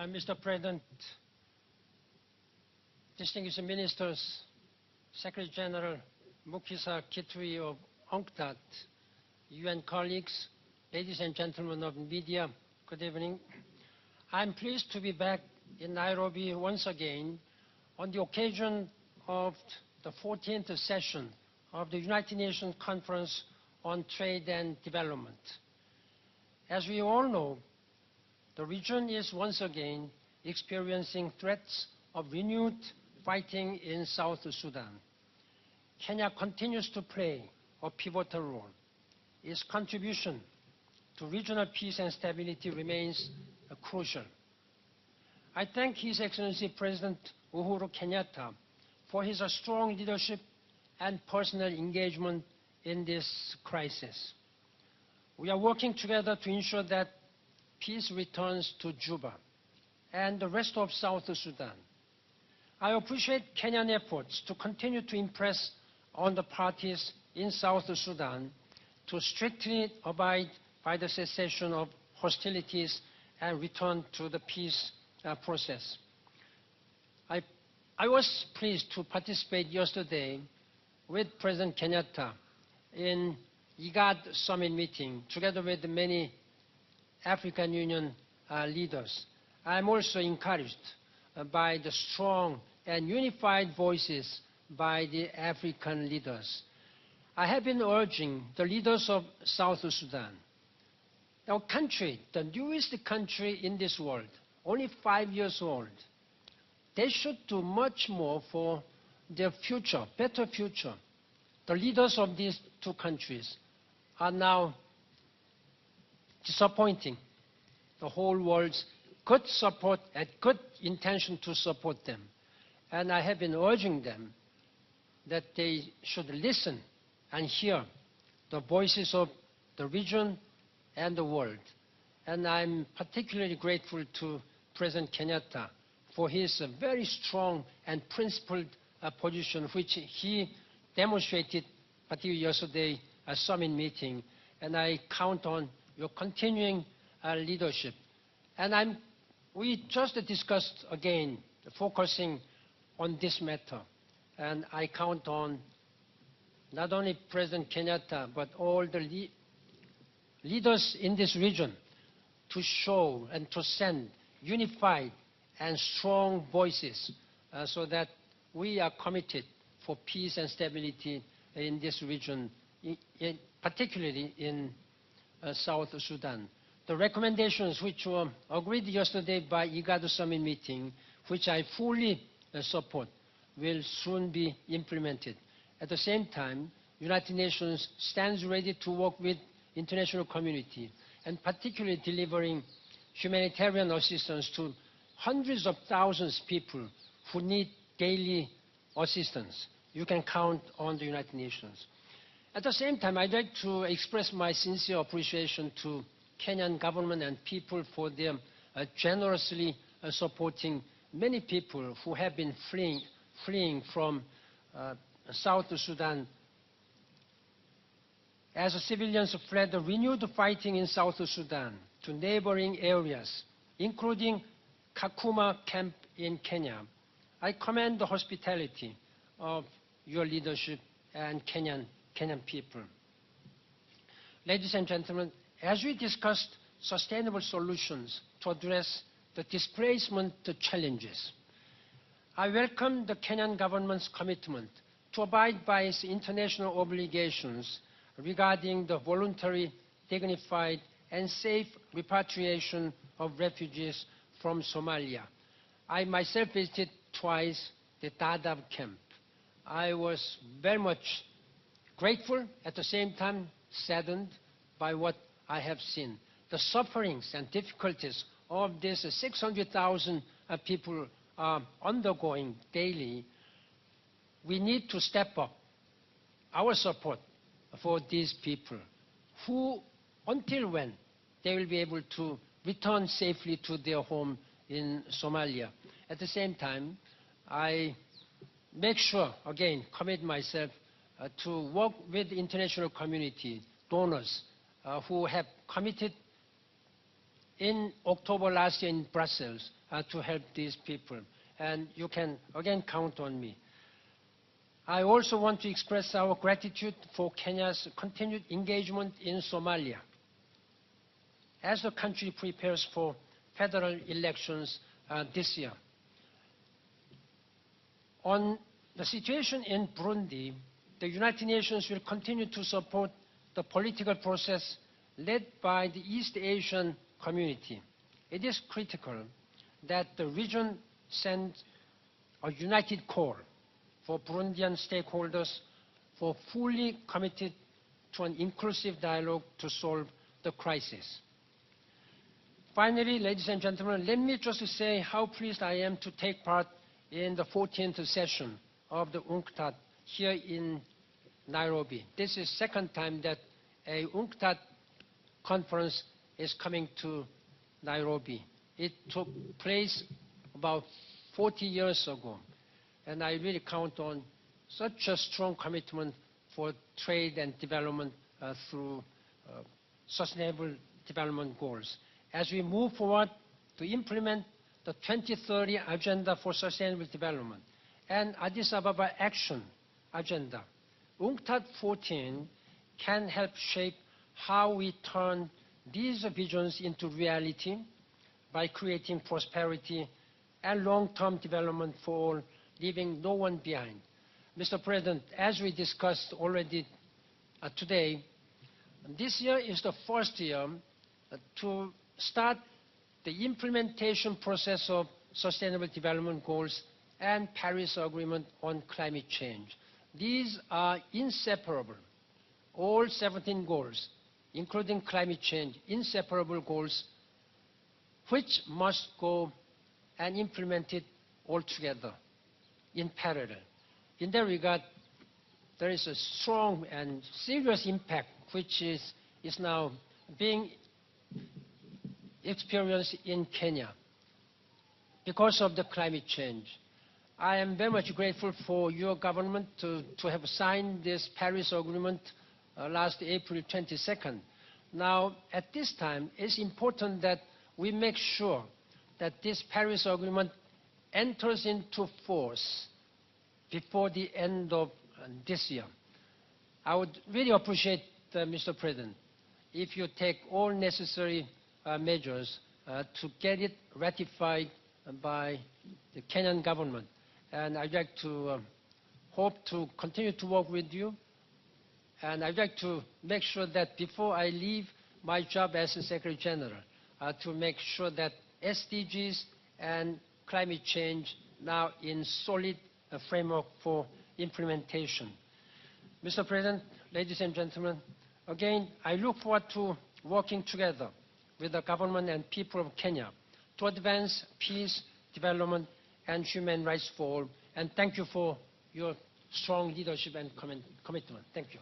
Mr. President, distinguished ministers, Secretary General Mukisa Kitui of UNCTAD, UN colleagues, ladies and gentlemen of media, good evening. I'm pleased to be back in Nairobi once again on the occasion of the 14th session of the United Nations Conference on Trade and Development. As we all know, the region is once again experiencing threats of renewed fighting in South Sudan. Kenya continues to play a pivotal role. Its contribution to regional peace and stability remains crucial. I thank His Excellency President Uhuru Kenyatta for his strong leadership and personal engagement in this crisis. We are working together to ensure that peace returns to Juba and the rest of South Sudan. I appreciate Kenyan efforts to continue to impress on the parties in South Sudan to strictly abide by the cessation of hostilities and return to the peace process. I was pleased to participate yesterday with President Kenyatta in UNCTAD summit meeting together with many African Union leaders. I am also encouraged by the strong and unified voices by the African leaders. I have been urging the leaders of South Sudan, our country, the newest country in this world, only 5 years old, they should do much more for their future, better future. The leaders of these two countries are now disappointing the whole world's good support and good intention to support them. And I have been urging them that they should listen and hear the voices of the region and the world. And I'm particularly grateful to President Kenyatta for his very strong and principled position, which he demonstrated, particularly yesterday at summit meeting. And I count on your continuing leadership. And we just discussed again, focusing on this matter. And I count on not only President Kenyatta, but all the leaders in this region to show and to send unified and strong voices so that we are committed for peace and stability in this region, particularly in South Sudan. The recommendations which were agreed yesterday by UNCTAD summit meeting, which I fully support, will soon be implemented. At the same time, United Nations stands ready to work with international community, and particularly delivering humanitarian assistance to hundreds of thousands of people who need daily assistance. You can count on the United Nations. At the same time, I'd like to express my sincere appreciation to Kenyan government and people for their generously supporting many people who have been fleeing from South Sudan. As the civilians fled the renewed fighting in South Sudan to neighboring areas, including Kakuma camp in Kenya, I commend the hospitality of your leadership and Kenyan people. Ladies and gentlemen, as we discussed sustainable solutions to address the displacement challenges, I welcome the Kenyan government's commitment to abide by its international obligations regarding the voluntary, dignified, and safe repatriation of refugees from Somalia. I myself visited twice the Dadaab camp. I was very much grateful, at the same time saddened by what I have seen. The sufferings and difficulties of these 600,000 people are undergoing daily. We need to step up our support for these people who, until when, they will be able to return safely to their home in Somalia. At the same time, I make sure, again, commit myself to work with the international community, donors, who have committed in October last year in Brussels to help these people. And you can, again, count on me. I also want to express our gratitude for Kenya's continued engagement in Somalia as the country prepares for federal elections this year. On the situation in Burundi, the United Nations will continue to support the political process led by the East Asian community. It is critical that the region send a united call for Burundian stakeholders for fully committed to an inclusive dialogue to solve the crisis. Finally, ladies and gentlemen, let me just say how pleased I am to take part in the 14th session of the UNCTAD here in Nairobi. This is the second time that a UNCTAD conference is coming to Nairobi. It took place about 40 years ago, and I really count on such a strong commitment for trade and development through sustainable development goals. As we move forward to implement the 2030 Agenda for Sustainable Development and Addis Ababa Action Agenda, UNCTAD 14 can help shape how we turn these visions into reality by creating prosperity and long-term development for all, leaving no one behind. Mr. President, as we discussed already today, this year is the first year to start the implementation process of Sustainable Development Goals and Paris Agreement on climate change. These are inseparable. All 17 goals, including climate change, inseparable goals, which must go and implement it all together in parallel. In that regard, there is a strong and serious impact which is now being experienced in Kenya because of the climate change. I am very much grateful for your government to have signed this Paris Agreement last April 22nd. Now, at this time, it's important that we make sure that this Paris Agreement enters into force before the end of this year. I would really appreciate, Mr. President, if you take all necessary measures to get it ratified by the Kenyan government. And I'd like to hope to continue to work with you. And I'd like to make sure that before I leave my job as the Secretary General, to make sure that SDGs and climate change now in solid framework for implementation. Mr. President, ladies and gentlemen, again, I look forward to working together with the government and people of Kenya to advance peace, development, and human rights for all. And thank you for your strong leadership and commitment. Thank you.